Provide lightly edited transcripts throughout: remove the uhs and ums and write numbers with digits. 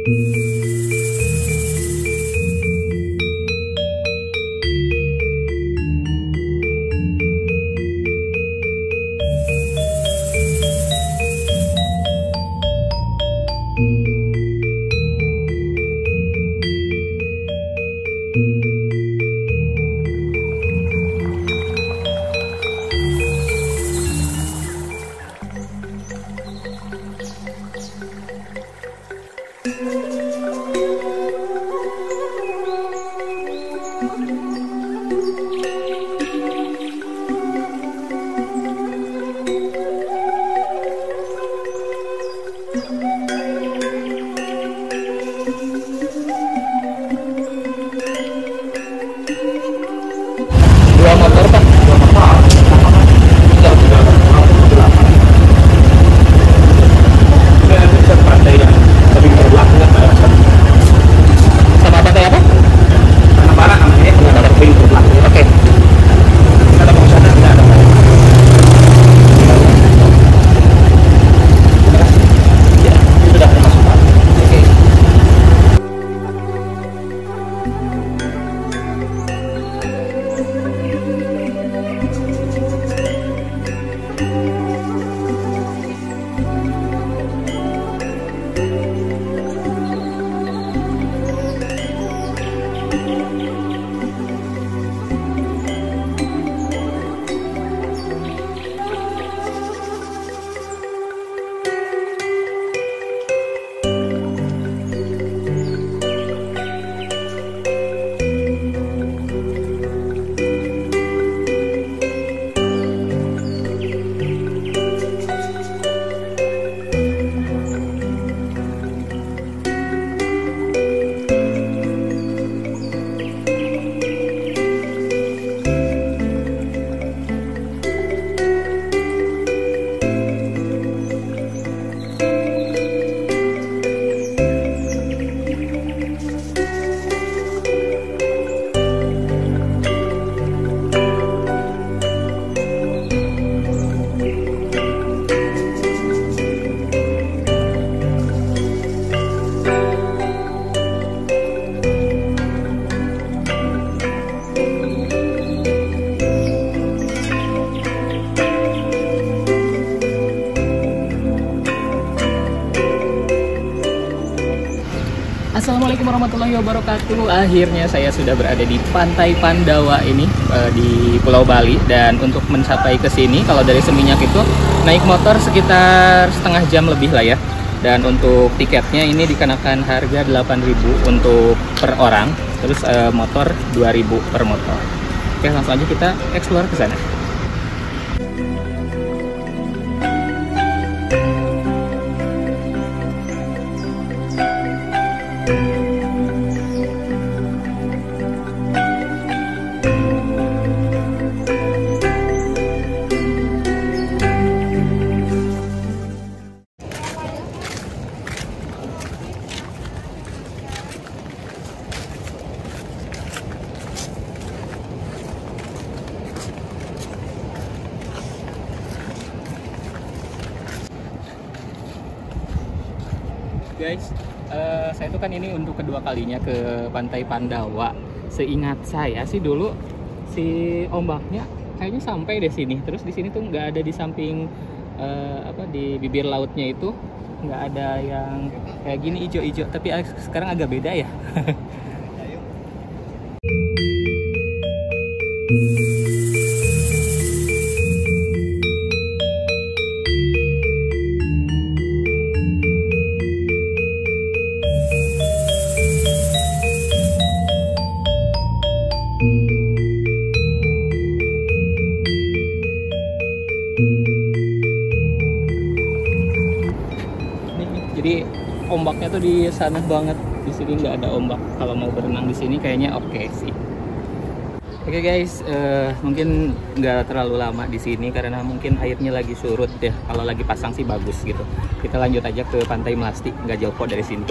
Dua motor Pak? Dua motor. Enggak, bisa pantai yang lebih terbelakang kan Pak? Sama pantai apa? Tanah Barat namanya. Tanah Barat lebih terbelakang. Oke. Ada mau sana nggak ada. Ya, sudah masuk Pak. Oke. Assalamualaikum warahmatullahi wabarakatuh. Akhirnya saya sudah berada di Pantai Pandawa ini di Pulau Bali. Dan untuk mencapai ke sini, kalau dari Seminyak itu naik motor sekitar setengah jam lebih lah ya. Dan untuk tiketnya ini dikenakan harga 8.000 untuk per orang. Terus motor 2.000 per motor. Oke, langsung aja kita explore ke sana. Guys, saya tuh kan ini untuk kedua kalinya ke Pantai Pandawa. Seingat saya sih dulu si ombaknya kayaknya sampai deh sini. Terus di sini tuh nggak ada di samping di bibir lautnya itu nggak ada yang kayak gini ijo-ijo. Tapi sekarang agak beda ya. Jadi ombaknya tuh di sana banget, di sini nggak ada ombak. Kalau mau berenang di sini kayaknya oke sih. Oke guys, mungkin nggak terlalu lama di sini karena mungkin airnya lagi surut ya. Kalau lagi pasang sih bagus gitu. Kita lanjut aja ke Pantai Melasti, nggak jauh kok dari sini.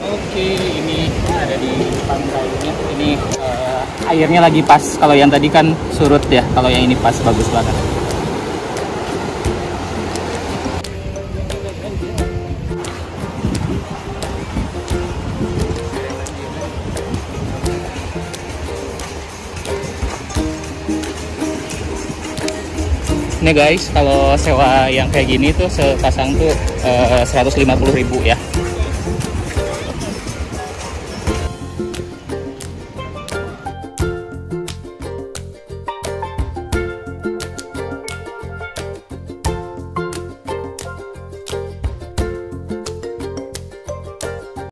Oke, ini ada di pantainya. Ini airnya lagi pas. Kalau yang tadi kan surut ya. Kalau yang ini pas, bagus banget. Ini guys, kalau sewa yang kayak gini tuh sepasang tuh 150.000 ya.